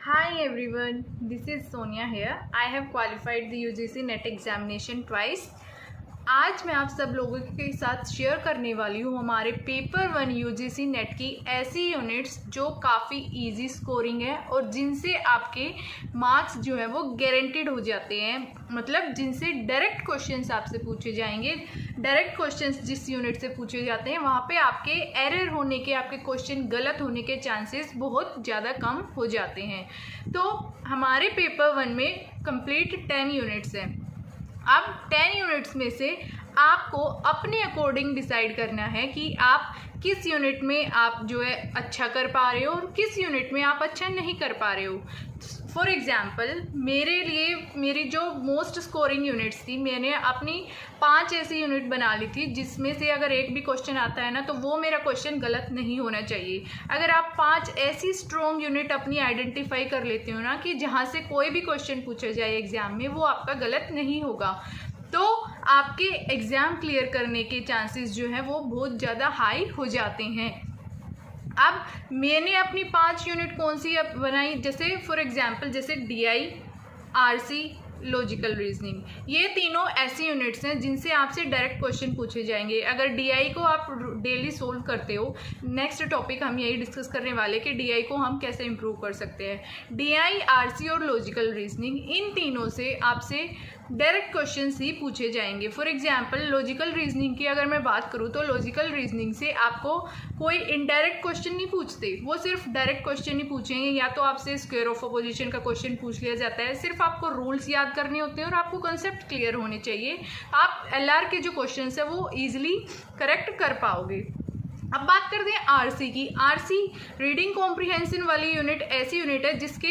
Hi everyone, this is Sonia here. I have qualified the UGC NET examination twice. आज मैं आप सब लोगों के साथ शेयर करने वाली हूँ हमारे पेपर 1 UGC नेट की ऐसी यूनिट्स जो काफ़ी इजी स्कोरिंग है और जिनसे आपके मार्क्स जो है वो गारंटीड हो जाते हैं। मतलब जिनसे डायरेक्ट क्वेश्चंस आपसे पूछे जाएंगे। डायरेक्ट क्वेश्चंस जिस यूनिट से पूछे जाते हैं वहाँ पे आपके एरर होने के, आपके क्वेश्चन गलत होने के चांसेस बहुत ज़्यादा कम हो जाते हैं। तो हमारे पेपर 1 में कंप्लीट 10 यूनिट्स हैं। अब 10 यूनिट्स में से आपको अपने अकॉर्डिंग डिसाइड करना है कि आप किस यूनिट में आप जो है अच्छा कर पा रहे हो और किस यूनिट में आप अच्छा नहीं कर पा रहे हो। फॉर एग्ज़ाम्पल मेरे लिए मेरी जो मोस्ट स्कोरिंग यूनिट्स थी, मैंने अपनी 5 ऐसी यूनिट बना ली थी जिसमें से अगर एक भी क्वेश्चन आता है ना तो वो मेरा क्वेश्चन गलत नहीं होना चाहिए। अगर आप 5 ऐसी स्ट्रॉन्ग यूनिट अपनी आइडेंटिफाई कर लेते हो ना कि जहाँ से कोई भी क्वेश्चन पूछा जाए एग्ज़ाम में वो आपका गलत नहीं होगा, तो आपके एग्ज़ाम क्लियर करने के चांसेस जो हैं वो बहुत ज़्यादा हाई हो जाते हैं। अब मैंने अपनी 5 यूनिट कौन सी बनाई, जैसे फॉर एग्जांपल जैसे DI, RC, लॉजिकल रीजनिंग, ये तीनों ऐसी यूनिट्स हैं जिनसे आपसे डायरेक्ट क्वेश्चन पूछे जाएंगे। अगर DI को आप डेली सोल्व करते हो, नेक्स्ट टॉपिक हम यही डिस्कस करने वाले कि DI को हम कैसे इम्प्रूव कर सकते हैं। DI, RC और लॉजिकल रीजनिंग, इन तीनों से आपसे डायरेक्ट क्वेश्चंस ही पूछे जाएंगे। फॉर एग्जांपल लॉजिकल रीजनिंग की अगर मैं बात करूँ तो लॉजिकल रीजनिंग से आपको कोई इनडायरेक्ट क्वेश्चन नहीं पूछते, वो सिर्फ डायरेक्ट क्वेश्चन ही पूछेंगे। या तो आपसे स्क्वायर ऑफ अपोजिशन का क्वेश्चन पूछ लिया जाता है, सिर्फ आपको रूल्स याद करने होते हैं और आपको कंसेप्ट क्लियर होने चाहिए। आप LR के जो क्वेश्चन है वो ईजिली करेक्ट कर पाओगे। अब बात करते हैं RC की। RC रीडिंग कॉम्प्रिहेंशन वाली यूनिट ऐसी यूनिट है जिसके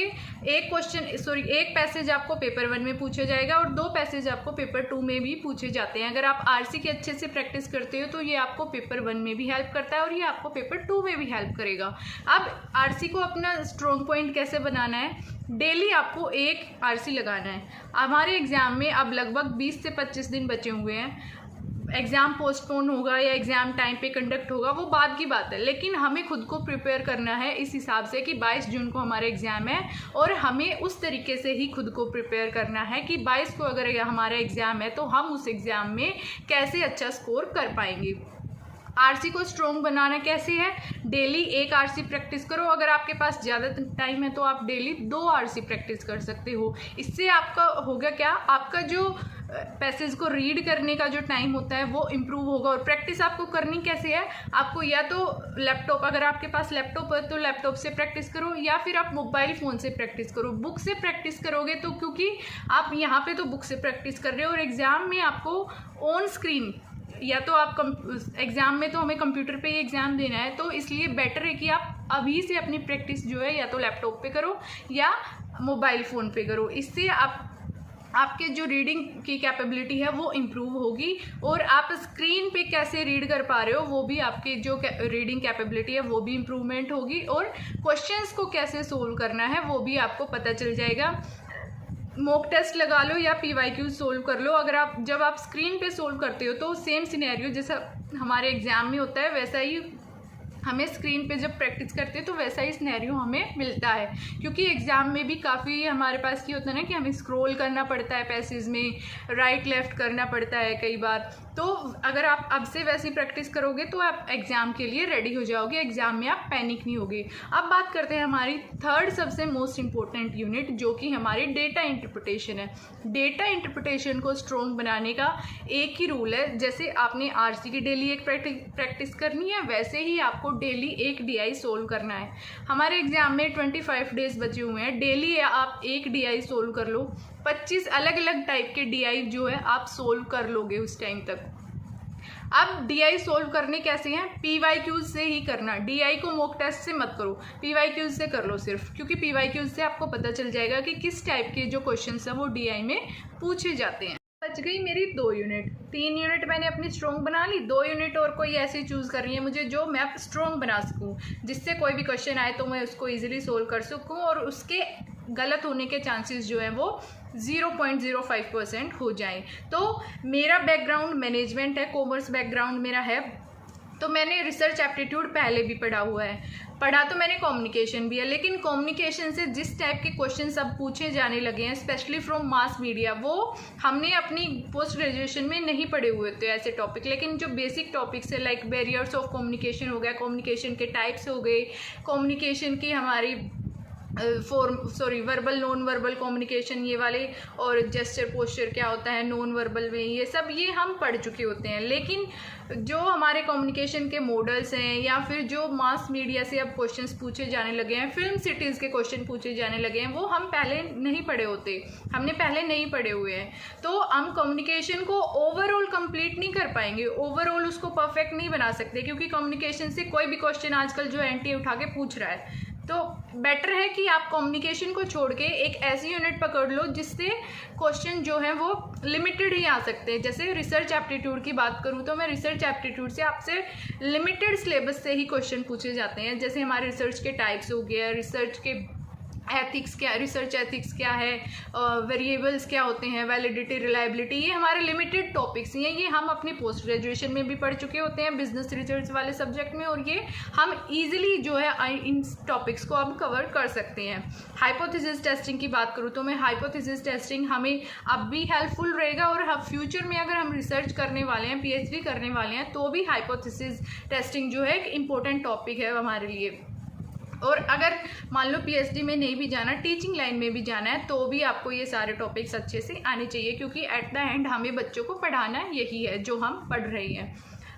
एक पैसेज आपको पेपर 1 में पूछा जाएगा और 2 पैसेज आपको पेपर 2 में भी पूछे जाते हैं। अगर आप RC की अच्छे से प्रैक्टिस करते हो तो ये आपको पेपर 1 में भी हेल्प करता है और ये आपको पेपर 2 में भी हेल्प करेगा। अब RC को अपना स्ट्रॉन्ग पॉइंट कैसे बनाना है, डेली आपको एक RC लगाना है। हमारे एग्ज़ाम में अब लगभग 20 से 25 दिन बचे हुए हैं। एग्ज़ाम पोस्टपोन होगा या एग्ज़ाम टाइम पे कंडक्ट होगा वो बाद की बात है, लेकिन हमें खुद को प्रिपेयर करना है इस हिसाब से कि 22 जून को हमारा एग्ज़ाम है और हमें उस तरीके से ही खुद को प्रिपेयर करना है कि 22 को अगर हमारा एग्ज़ाम है तो हम उस एग्ज़ाम में कैसे अच्छा स्कोर कर पाएंगे। RC को स्ट्रॉन्ग बनाना कैसे है, डेली एक RC प्रैक्टिस करो। अगर आपके पास ज़्यादा टाइम है तो आप डेली 2 RC प्रैक्टिस कर सकते हो। इससे आपका होगा क्या, आपका जो पैसेज को रीड करने का जो टाइम होता है वो इम्प्रूव होगा। और प्रैक्टिस आपको करनी कैसे है, आपको या तो लैपटॉप, अगर आपके पास लैपटॉप है तो लैपटॉप से प्रैक्टिस करो या फिर आप मोबाइल फ़ोन से प्रैक्टिस करो। बुक से प्रैक्टिस करोगे तो क्योंकि आप यहाँ पे तो बुक से प्रैक्टिस कर रहे हो और एग्ज़ाम में आपको ऑन स्क्रीन, या तो आप एग्ज़ाम में तो हमें कंप्यूटर पे ही एग्ज़ाम देना है, तो इसलिए बेटर है कि आप अभी से अपनी प्रैक्टिस जो है या तो लैपटॉप पे करो या मोबाइल फ़ोन पे करो। इससे आपके जो रीडिंग की कैपेबिलिटी है वो इम्प्रूव होगी और आप स्क्रीन पे कैसे रीड कर पा रहे हो वो भी आपकी जो रीडिंग कैपेबिलिटी है वो भी इम्प्रूवमेंट होगी और क्वेश्चंस को कैसे सोल्व करना है वो भी आपको पता चल जाएगा। मॉक टेस्ट लगा लो या PYQ सोल्व कर लो। अगर जब आप स्क्रीन पे सोल्व करते हो तो सेम सिनेरियो जैसा हमारे एग्ज़ाम में होता है वैसा ही हमें स्क्रीन पे जब प्रैक्टिस करते हैं तो वैसा ही सिनेरियो हमें मिलता है। क्योंकि एग्ज़ाम में भी काफ़ी हमारे पास ये होता है ना कि हमें स्क्रॉल करना पड़ता है, पैसेज में राइट लेफ़्ट करना पड़ता है कई बार। तो अगर आप अब से वैसी प्रैक्टिस करोगे तो आप एग्ज़ाम के लिए रेडी हो जाओगे, एग्ज़ाम में आप पैनिक नहीं होगे। अब बात करते हैं हमारी थर्ड सबसे मोस्ट इम्पोर्टेंट यूनिट जो कि हमारी डेटा इंटरप्रिटेशन है। डेटा इंटरप्रिटेशन को स्ट्रॉन्ग बनाने का एक ही रूल है, जैसे आपने RC की डेली एक प्रैक्टिस करनी है वैसे ही आपको डेली एक DI सोल्व करना है। हमारे एग्ज़ाम में 25 डेज बचे हुए हैं, डेली आप एक DI सोल्व कर लो। 25 अलग अलग टाइप के DI जो है आप सोल्व कर लोगे उस टाइम तक। अब DI सोल्व करने कैसे हैं, PYQ से ही करना। DI को मॉक टेस्ट से मत करो, PYQ से कर लो सिर्फ, क्योंकि PYQ से आपको पता चल जाएगा कि किस टाइप के जो क्वेश्चन हैं वो DI में पूछे जाते हैं। बच गई मेरी 2 यूनिट, 3 यूनिट मैंने अपनी स्ट्रॉन्ग बना ली, 2 यूनिट और कोई ऐसी चूज़ करनी है मुझे जो मैं स्ट्रॉन्ग बना सकूं, जिससे कोई भी क्वेश्चन आए तो मैं उसको इजीली सोल्व कर सकूं और उसके गलत होने के चांसेस जो हैं वो 0.05% हो जाएं। तो मेरा बैकग्राउंड मैनेजमेंट है, कॉमर्स बैकग्राउंड मेरा है, तो मैंने रिसर्च एप्टीट्यूड पहले भी पढ़ा हुआ है। पढ़ा तो मैंने कम्युनिकेशन भी है, लेकिन कम्युनिकेशन से जिस टाइप के क्वेश्चन अब पूछे जाने लगे हैं स्पेशली फ्रॉम मास मीडिया, वो हमने अपनी पोस्ट ग्रेजुएशन में नहीं पढ़े हुए थे ऐसे टॉपिक। लेकिन जो बेसिक टॉपिक्स है लाइक बैरियर्स ऑफ कम्युनिकेशन हो गया, कम्युनिकेशन के टाइप्स हो गए, कम्युनिकेशन की हमारी वर्बल नॉन वर्बल कम्युनिकेशन ये वाले, और जेस्चर पोस्चर क्या होता है नॉन वर्बल में, ये सब ये हम पढ़ चुके होते हैं। लेकिन जो हमारे कम्युनिकेशन के मॉडल्स हैं या फिर जो मास मीडिया से अब क्वेश्चंस पूछे जाने लगे हैं, फिल्म सिटीज़ के क्वेश्चन पूछे जाने लगे हैं, वो हम पहले नहीं पढ़े होते, हमने पहले नहीं पढ़े हुए हैं। तो हम कम्युनिकेशन को ओवरऑल कंप्लीट नहीं कर पाएंगे, ओवरऑल उसको परफेक्ट नहीं बना सकते, क्योंकि कम्युनिकेशन से कोई भी क्वेश्चन आजकल जो एनटीए उठा के पूछ रहा है। तो बेटर है कि आप कम्युनिकेशन को छोड़ के एक ऐसी यूनिट पकड़ लो जिससे क्वेश्चन जो है वो लिमिटेड ही आ सकते हैं। जैसे रिसर्च एप्टीट्यूड की बात करूँ तो मैं रिसर्च एप्टीट्यूड से आपसे लिमिटेड सिलेबस से ही क्वेश्चन पूछे जाते हैं। जैसे हमारे रिसर्च के टाइप्स हो गया, रिसर्च के एथिक्स क्या, रिसर्च एथिक्स क्या है, वेरिएबल्स क्या होते हैं, वैलिडिटी, रिलायबिलिटी, ये हमारे लिमिटेड टॉपिक्स हैं। ये हम अपनी पोस्ट ग्रेजुएशन में भी पढ़ चुके होते हैं बिजनेस रिसर्च वाले सब्जेक्ट में, और ये हम इजीली जो है इन टॉपिक्स को अब कवर कर सकते हैं। हाइपोथेसिस टेस्टिंग की बात करूँ तो मैं हाइपोथेसिस टेस्टिंग हमें अब भी हेल्पफुल रहेगा, और हम फ्यूचर में अगर हम रिसर्च करने वाले हैं, पीएचडी करने वाले हैं, तो भी हाइपोथेसिस टेस्टिंग जो है एक इम्पोर्टेंट टॉपिक है हमारे लिए। और अगर मान लो पीएचडी में नहीं भी जाना, टीचिंग लाइन में भी जाना है, तो भी आपको ये सारे टॉपिक्स अच्छे से आने चाहिए, क्योंकि एट द एंड हमें बच्चों को पढ़ाना यही है जो हम पढ़ रहे हैं।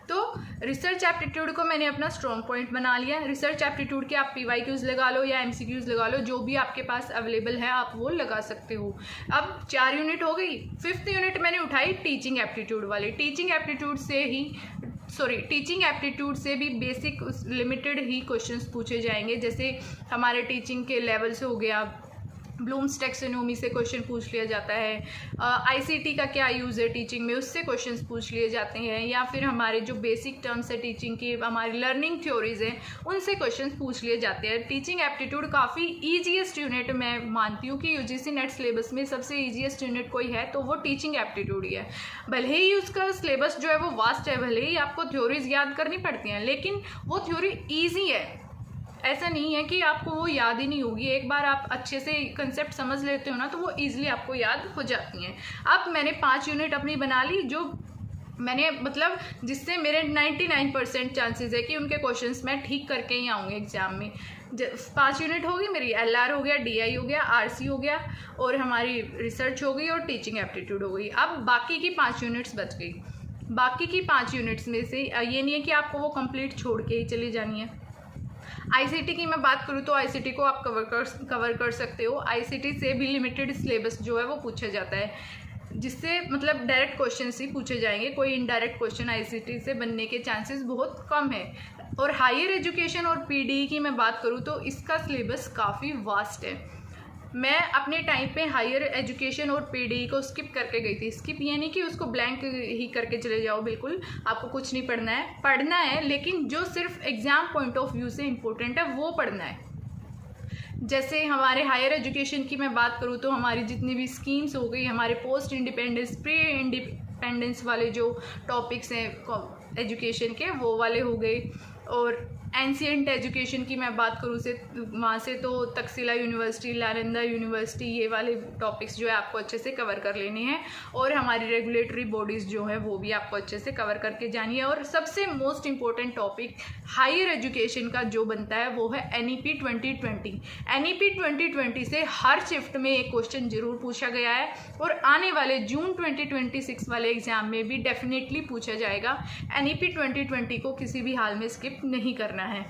तो रिसर्च एप्टीट्यूड को मैंने अपना स्ट्रॉन्ग पॉइंट बना लिया। रिसर्च एप्टीट्यूड के आप पीवाईक्यूज लगा लो या एमसीक्यूज लगा लो, जो भी आपके पास अवेलेबल है आप वो लगा सकते हो। अब 4 यूनिट हो गई, 5th यूनिट मैंने उठाई टीचिंग एप्टीट्यूड वाली। टीचिंग एप्टीट्यूड से भी बेसिक लिमिटेड ही क्वेश्चंस पूछे जाएंगे। जैसे हमारे टीचिंग के लेवल से हो गया, ब्लूम्स टैक्सोनॉमी से क्वेश्चन पूछ लिया जाता है, आईसीटी का क्या यूज़ है टीचिंग में, उससे क्वेश्चंस पूछ लिए जाते हैं, या फिर हमारे जो बेसिक टर्म्स है टीचिंग की, हमारी लर्निंग थ्योरीज हैं, उनसे क्वेश्चंस पूछ लिए जाते हैं। टीचिंग एप्टीट्यूड काफ़ी ईजीएस्ट यूनिट मैं मानती हूँ कि यूजीसी नेट सिलेबस में सबसे ईजीएस्ट यूनिट कोई है तो वो टीचिंग एप्टीट्यूड ही है। भले ही उसका सिलेबस जो है वो वास्ट है, भले ही आपको थ्योरीज याद करनी पड़ती हैं, लेकिन वो थ्योरी ईजी है। ऐसा नहीं है कि आपको वो याद ही नहीं होगी, एक बार आप अच्छे से कंसेप्ट समझ लेते हो ना तो वो ईजिली आपको याद हो जाती हैं। अब मैंने 5 यूनिट अपनी बना ली, जो मैंने मतलब जिससे मेरे 99% चांसेस है कि उनके क्वेश्चंस मैं ठीक करके ही आऊँगी एग्जाम में। 5 यूनिट होगी मेरी, एलआर हो गया, डीआई हो गया, आरसी हो गया, और हमारी रिसर्च हो गई, और टीचिंग एप्टीट्यूड हो गई। अब बाकी की 5 यूनिट्स बच गई। बाकी की 5 यूनिट्स में से ये नहीं है कि आपको वो कंप्लीट छोड़ के ही चली जानी है। आईसीटी की मैं बात करूँ तो आईसीटी को आप कवर कर सकते हो। आईसीटी से भी लिमिटेड सिलेबस जो है वो पूछा जाता है, जिससे मतलब डायरेक्ट क्वेश्चन ही पूछे जाएंगे, कोई इनडायरेक्ट क्वेश्चन आईसीटी से बनने के चांसेस बहुत कम है। और हायर एजुकेशन और पीडी की मैं बात करूँ तो इसका सिलेबस काफ़ी वास्ट है। मैं अपने टाइम पे हायर एजुकेशन और पीडी को स्किप करके गई थी। स्किप ये नहीं कि उसको ब्लैंक ही करके चले जाओ, बिल्कुल आपको कुछ नहीं पढ़ना है, लेकिन जो सिर्फ एग्ज़ाम पॉइंट ऑफ व्यू से इम्पोर्टेंट है वो पढ़ना है। जैसे हमारे हायर एजुकेशन की मैं बात करूँ तो हमारी जितनी भी स्कीम्स हो गई, हमारे पोस्ट इंडिपेंडेंस, प्री इंडिपेंडेंस वाले जो टॉपिक्स हैं एजुकेशन के, वो वाले हो गए। और एंशिएंट एजुकेशन की मैं बात करूँ से वहाँ से तो तक्षशिला यूनिवर्सिटी, नालंदा यूनिवर्सिटी, ये वाले टॉपिक्स जो है आपको अच्छे से कवर कर लेने हैं। और हमारी रेगुलेटरी बॉडीज़ जो है वो भी आपको अच्छे से कवर करके जानी है। और सबसे most important topic higher education का जो बनता है वो है एनईपी 2020। एनईपी 2020 से हर शिफ्ट में एक क्वेश्चन जरूर पूछा गया है, और आने वाले जून 2026 वाले एग्जाम में भी डेफिनेटली पूछा जाएगा। एनईपी 2020 को किसी भी हाल में स्किप नहीं करना है।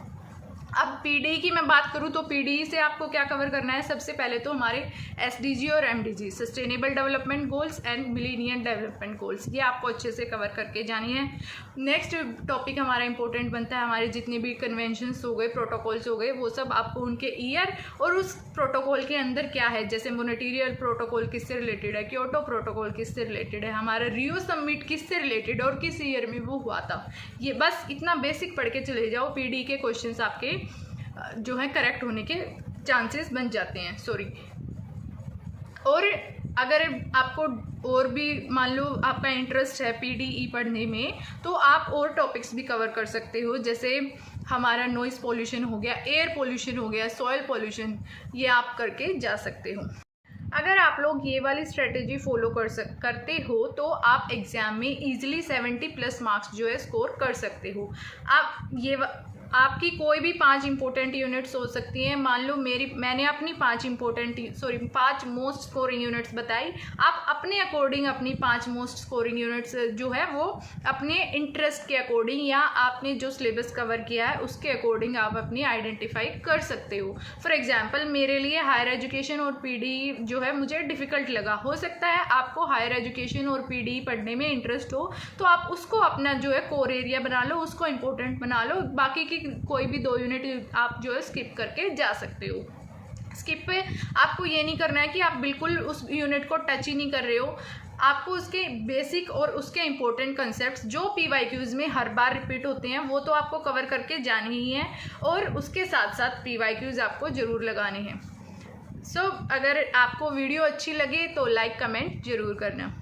अब पीडी की मैं बात करूँ तो पीडी से आपको क्या कवर करना है, सबसे पहले तो हमारे एसडीजी और MDG, sustainable development goals and millennium development goals, ये आपको अच्छे से कवर करके जानी है। नेक्स्ट टॉपिक हमारा इंपॉर्टेंट बनता है हमारे जितने भी कन्वेंशंस हो गए, प्रोटोकॉल्स हो गए, वो सब आपको उनके ईयर और उस प्रोटोकॉल के अंदर क्या है। जैसे मॉनेट्रियल प्रोटोकॉल किससे रिलेटेड है, क्योटो प्रोटोकॉल किससे रिलेटेड है, हमारा रियो समिट किससे रिलेटेड और किस ईयर में वो हुआ था। ये बस इतना बेसिक पढ़ के चले जाओ, पीडी के क्वेश्चंस आपके जो है करेक्ट होने के चांसेस बन जाते हैं। और अगर आपको और भी मान लो आपका इंटरेस्ट है पीडीई पढ़ने में, तो आप और टॉपिक्स भी कवर कर सकते हो। जैसे हमारा नॉइस पोल्यूशन हो गया, एयर पोल्यूशन हो गया, सॉइल पोल्यूशन, ये आप करके जा सकते हो। अगर आप लोग ये वाली स्ट्रेटेजी फॉलो करते हो तो आप एग्ज़ाम में इजीली 70+ मार्क्स जो है स्कोर कर सकते हो। आपकी कोई भी 5 इंपॉर्टेंट यूनिट्स हो सकती हैं। मान लो मैंने अपनी 5 मोस्ट स्कोरिंग यूनिट्स बताई। आप अपने अकॉर्डिंग अपनी 5 मोस्ट स्कोरिंग यूनिट्स जो है वो अपने इंटरेस्ट के अकॉर्डिंग या आपने जो सिलेबस कवर किया है उसके अकॉर्डिंग आप अपनी आइडेंटिफाई कर सकते हो। फॉर एग्जांपल मेरे लिए हायर एजुकेशन और पीडी जो है मुझे डिफ़िकल्ट लगा। हो सकता है आपको हायर एजुकेशन और पीडी पढ़ने में इंटरेस्ट हो तो आप उसको अपना जो है कोर एरिया बना लो, उसको इम्पोर्टेंट बना लो। बाकी की कोई भी 2 यूनिट आप जो है स्किप करके जा सकते हो। स्किप पे आपको ये नहीं करना है कि आप बिल्कुल उस यूनिट को टच ही नहीं कर रहे हो। आपको उसके बेसिक और उसके इम्पोर्टेंट कंसेप्ट्स जो PYQs में हर बार रिपीट होते हैं वो तो आपको कवर करके जाने ही हैं, और उसके साथ साथ PYQs आपको ज़रूर लगाने हैं। अगर आपको वीडियो अच्छी लगे तो लाइक कमेंट ज़रूर करना।